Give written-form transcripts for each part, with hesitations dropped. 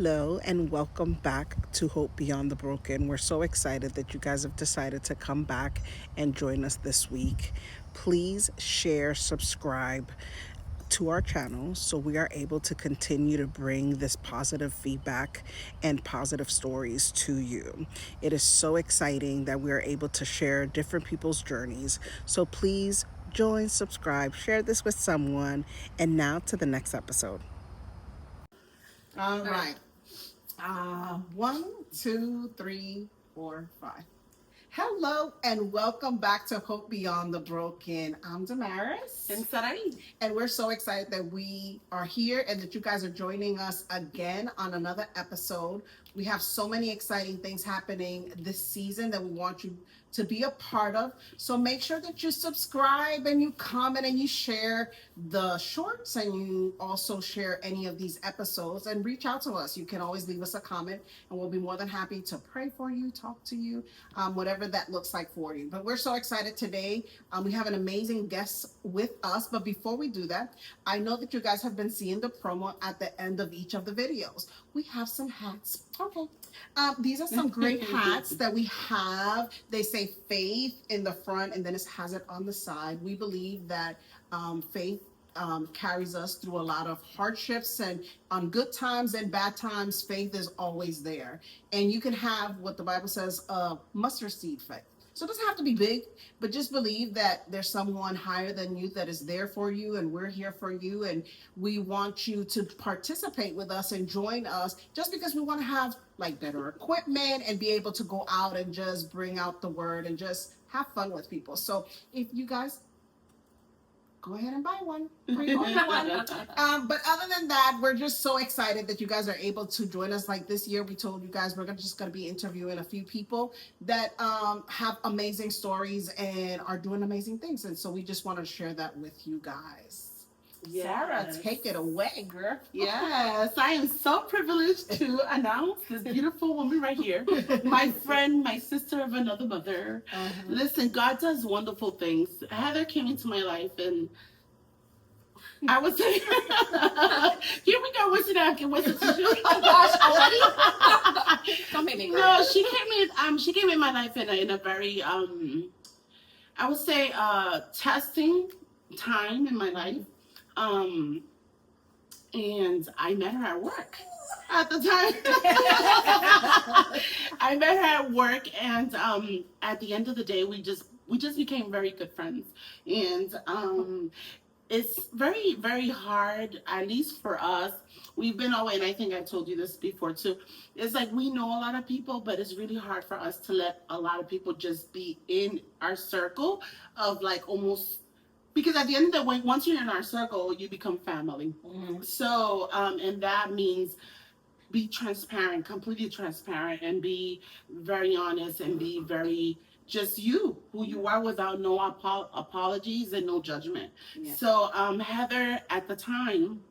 Hello, and welcome back to Hope Beyond the Broken. We're so excited that you guys have decided to come back and join us this week. Please share, subscribe to our channel so we are able to continue to bring this positive feedback and positive stories to you. It is so exciting that we are able to share different people's journeys. So please join, subscribe, share this with someone, and now to the next episode. All right. One, two, three, four, five. Hello and welcome back to Hope Beyond the Broken. I'm Damaris. And Sarai. And we're so excited that we are here and that you guys are joining us again on another episode. We have so many exciting things happening this season that we want you to be a part of. So make sure that you subscribe and you comment and you share the shorts and you also share any of these episodes and reach out to us. You can always leave us a comment and we'll be more than happy to pray for you, talk to you, whatever that looks like for you. But we're so excited today. We have an amazing guest with us. But before we do that, I know that you guys have been seeing the promo at the end of each of the videos. We have some hats. Okay. These are some great hats that we have. They say faith in the front and then it has it on the side. We believe that faith carries us through a lot of hardships, and on good times and bad times, faith is always there. And you can have what the Bible says, mustard seed faith. So it doesn't have to be big, but just believe that there's someone higher than you that is there for you, and we're here for you, and we want you to participate with us and join us just because we want to have like better equipment and be able to go out and just bring out the word and just have fun with people. So if you guys go ahead and buy one. But other than that, we're just so excited that you guys are able to join us. Like this year, we told you guys we're just going to be interviewing a few people that have amazing stories and are doing amazing things. And so we just want to share that with you guys. Yes. Sarah, take it away, girl. Yes, I am so privileged to announce this beautiful woman right here. My friend, my sister of another mother. Listen, God does wonderful things. Heather came into my life and I was saying, here we go, what's it out? What's it to do? Oh gosh, already? Don't make me cry. No, she came in my life in a very, I would say, testing time in my life. And I met her at work at the time. I met her at work, and at the end of the day, we just became very good friends. And it's very, very hard, at least for us. We've been away, and I think I told you this before too. It's like we know a lot of people, but it's really hard for us to let a lot of people just be in our circle of like almost. Because at the end of the day, once you're in our circle, you become family. Mm-hmm. So, and that means be transparent, completely transparent, and be very honest and be very just you, who you are, without no apologies and no judgment. Yeah. So, Heather, at the time,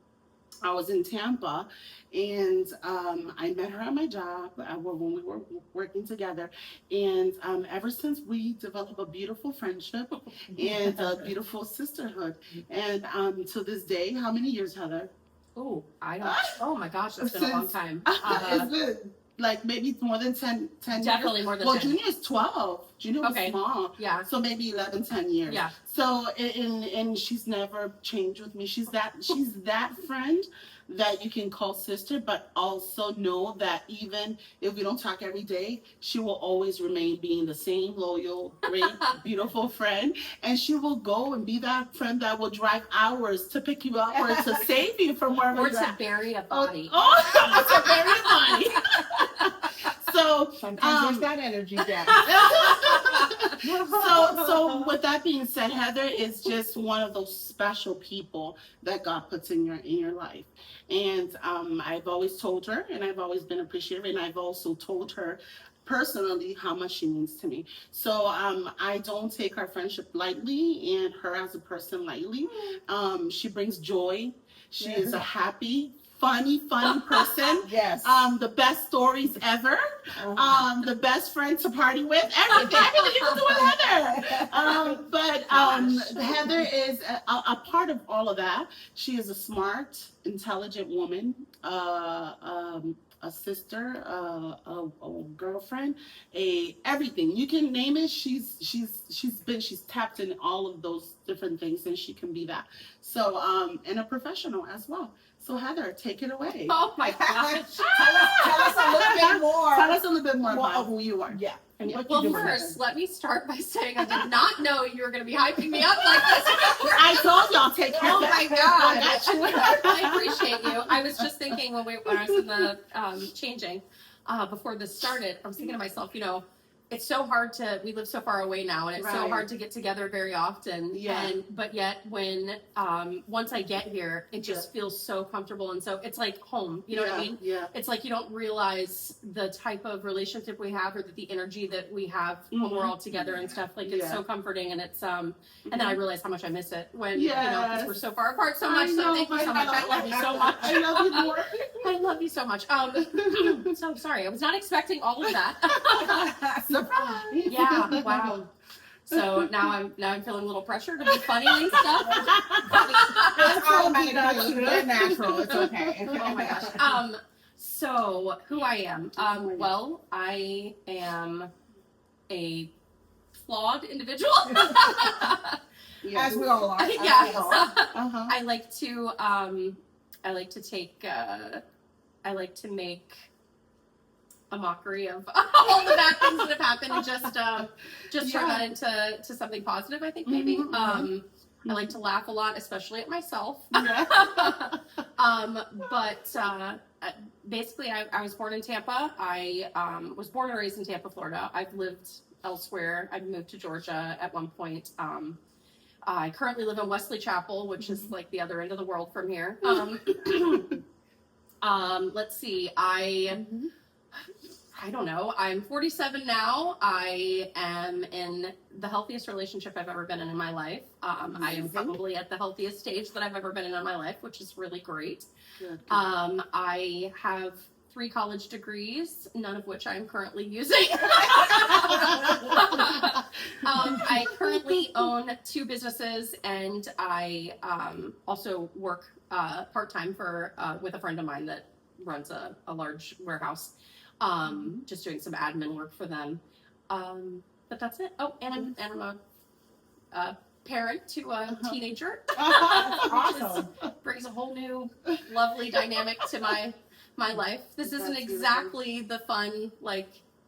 I was in Tampa, and I met her at my job when we were working together. And ever since, we developed a beautiful friendship and a beautiful sisterhood. And to this day, how many years, Heather? Oh, I don't. Oh my gosh, that's been a long time. It's been like maybe more than 10 Definitely years. more than Well, 10. Junior is 12. Junior was small. Yeah. So maybe 11, 10 years. Yeah. So, and she's never changed with me. She's that friend that you can call sister, but also know that even if we don't talk every day, she will always remain being the same loyal, great, beautiful friend. And she will go and be that friend that will drive hours to pick you up or to save you from wherever Or you're to at. bury a body. To bury a body. So sometimes there's that energy down. So with that being said, Heather is just one of those special people that God puts in your life. And I've always told her, and I've always been appreciative, and I've also told her personally how much she means to me. So I don't take our friendship lightly and her as a person lightly. She brings joy. She is a happy, funny person. Yes. The best stories ever. The best friend to party with. Everything you can do with Heather. But Heather is a part of all of that. She is a smart, intelligent woman. a sister, a girlfriend, a everything. You can name it. She's tapped in all of those different things, and she can be that. So and a professional as well. So Heather, take it away. Oh my gosh. Tell us a little bit more. Tell us a little bit more Well, about who you are. Yeah. And what Well, you do with first, it. let me start by saying I did not know you were going to be hyping me up like this. I told y'all take care Oh of my that. god! I appreciate you. I was just thinking when I was in the changing before this started, I was thinking to myself, it's so hard we live so far away now, and it's so Right. hard to get together very often. Yeah. But yet when once I get here, it just feels so comfortable, and so it's like home. You know what I mean? Yeah. It's like you don't realize the type of relationship we have, or the energy that we have when we're all together and stuff. Like it's Yeah. so comforting, and it's and then I realize how much I miss it when Yes. because we're so far apart so much. I So know, thank you so much. I love you so much. I love you more. I love you so much. So sorry, I was not expecting all of that. Surprise. Yeah, wow. So now I'm feeling a little pressure to be funny and stuff. It's automatic. You're natural. It's okay. Oh my gosh. So who I am? Well, I am a flawed individual. As we all are. Yes. Uh-huh. I like to make a mockery of all the bad things that have happened and just turn that into something positive, I think maybe. Mhm. I like to laugh a lot, especially at myself. Yeah. But basically, I was born in Tampa. I was born and raised in Tampa, Florida. I've lived elsewhere. I've moved to Georgia at one point. I currently live in Wesley Chapel, which is like the other end of the world from here. Let's see. I don't know. I'm 47 now. I am in the healthiest relationship I've ever been in my life. I am probably at the healthiest stage that I've ever been in my life, which is really great. Good. I have 3 college degrees, none of which I'm currently using. I currently own 2 businesses, and I also work part-time with a friend of mine that runs a large warehouse. Just doing some admin work for them. But that's it. Oh, and I'm a parent to a teenager. Awesome. Brings a whole new lovely dynamic to my life. This isn't That's exactly the fun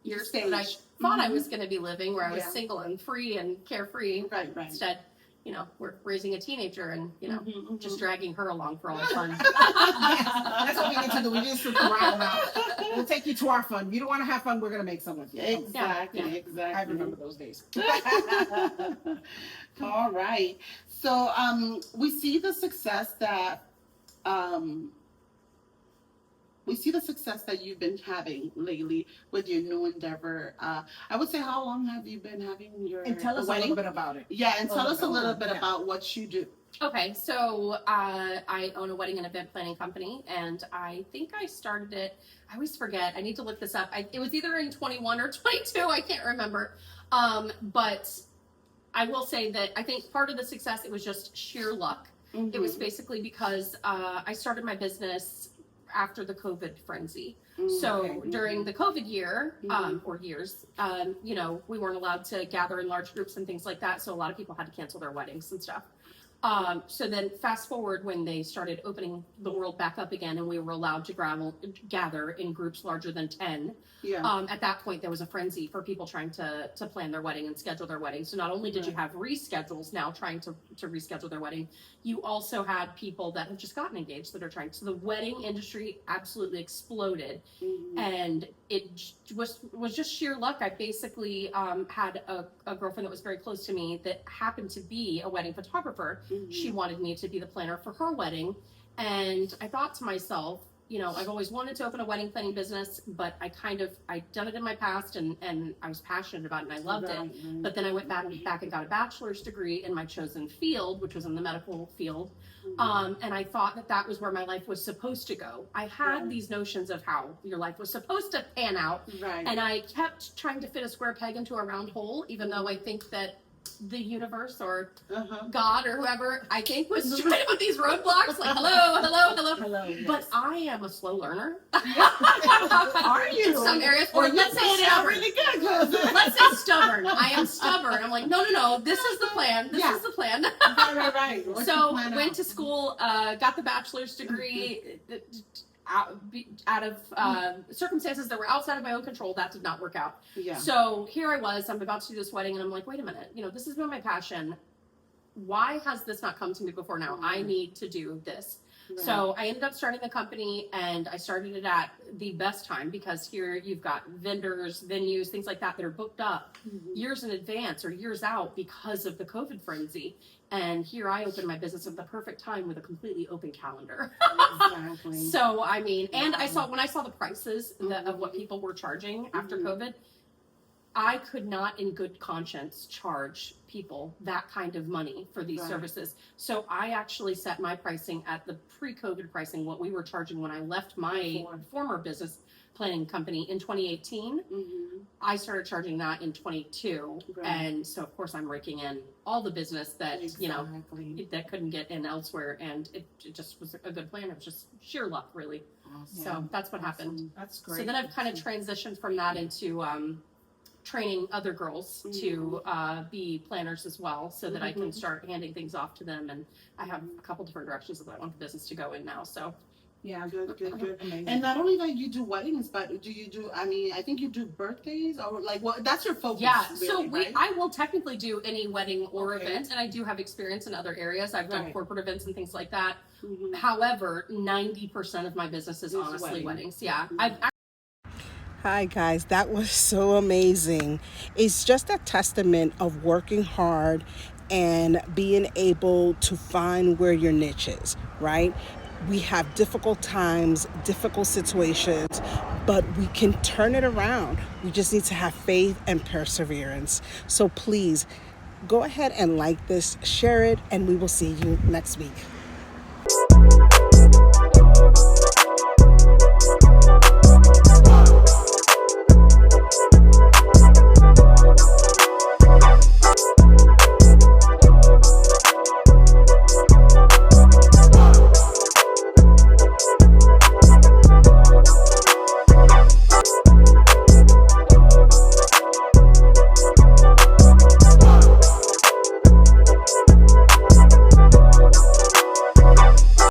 years that I Stage. thought I was going to be living, where I was Yeah. single and free and carefree. Right. Instead, we're raising a teenager and Mhm, just mhm. dragging her along for all the fun. That's what we need to do. We just sit around now. We'll take you to our fun. You don't want to have fun, we're going to make some of you. Exactly. Yeah. Exactly. I remember those days. All right. So we see the success that you've been having lately with your new endeavor. I would say, how long have you been having your And tell us a wedding? little bit about it. Yeah, and tell us a little bit Yeah. about what you do. Okay, so I own a wedding and event planning company, and I think I started it. I always forget. I need to look this up. It was either in 21 or 22. I can't remember. But I will say that I think part of the success, it was just sheer luck. It was basically because I started my business after the COVID frenzy. So Okay. during the COVID year, Mhm. or years, we weren't allowed to gather in large groups and things like that. So a lot of people had to cancel their weddings and stuff. So then fast forward when they started opening the world back up again and we were allowed to gather in groups larger than 10. Yeah. At that point, there was a frenzy for people trying to plan their wedding and schedule their wedding. So not only did you have reschedules now trying to reschedule their wedding, you also had people that have just gotten engaged that are trying. So the wedding industry absolutely exploded. Mhm. And it was just sheer luck. I basically had a girlfriend that was very close to me that happened to be a wedding photographer. Mhm. She wanted me to be the planner for her wedding, and I thought to myself, I've always wanted to open a wedding planning business, but I'd done it in my past, and I was passionate about it and I loved it. Right. But then I went back and got a bachelor's degree in my chosen field, which was in the medical field. Mhm. And I thought that was where my life was supposed to go. I had Right. these notions of how your life was supposed to pan out, Right. and I kept trying to fit a square peg into a round hole, even though I think that the universe or Uh-huh. God or whoever, I think, was trying to put these roadblocks, like, hello. Hello. Yes. But I am a slow learner. Are you? In some areas. Or Or you let's said say it out stubborn. really good. 'Cause- Let's say stubborn. I am stubborn. I'm like, no. This is the plan. This Yeah. is the plan. right. What's So your plan went out? to school, got the bachelor's degree. Out of circumstances that were outside of my own control, that did not work out. Yeah. So here I was, I'm about to do this wedding, and I'm like, wait a minute, this has been my passion. Why has this not come to me before now? I need to do this. Right. So I ended up starting the company, and I started it at the best time because here you've got vendors, venues, things like that are booked up Mhm. years in advance or years out because of the COVID frenzy. And here I opened my business at the perfect time with a completely open calendar. Exactly. So, I mean, and when I saw the prices of what people were charging after Mhm. COVID, I could not in good conscience charge people that kind of money for these Right. services. So I actually set my pricing at the pre-COVID pricing, what we were charging when I left my former business planning company in 2018. Mhm. I started charging that in 22. Right. And so of course I'm raking in all the business that, Exactly. that couldn't get in elsewhere. And it just was a good plan. It was just sheer luck, really. Awesome. So that's what happened. That's great. So then I've kind of transitioned from that into training other girls to be planners as well, so that I can start handing things off to them. And I have a couple different directions that I want the business to go in now. So yeah, Good. amazing. And not only that, you do weddings, but do you do? I mean, I think you do birthdays or like what? That's your focus. yeah, Really, so right? I will technically do any wedding or Okay. event, and I do have experience in other areas. I've done Right. corporate events and things like that. Mhm. However, 90% of my business is Is honestly wedding. weddings. Yeah, Hi, guys. That was so amazing. It's just a testament of working hard and being able to find where your niche is, right? We have difficult times, difficult situations, but we can turn it around. We just need to have faith and perseverance. So please go ahead and like this, share it, and we will see you next week.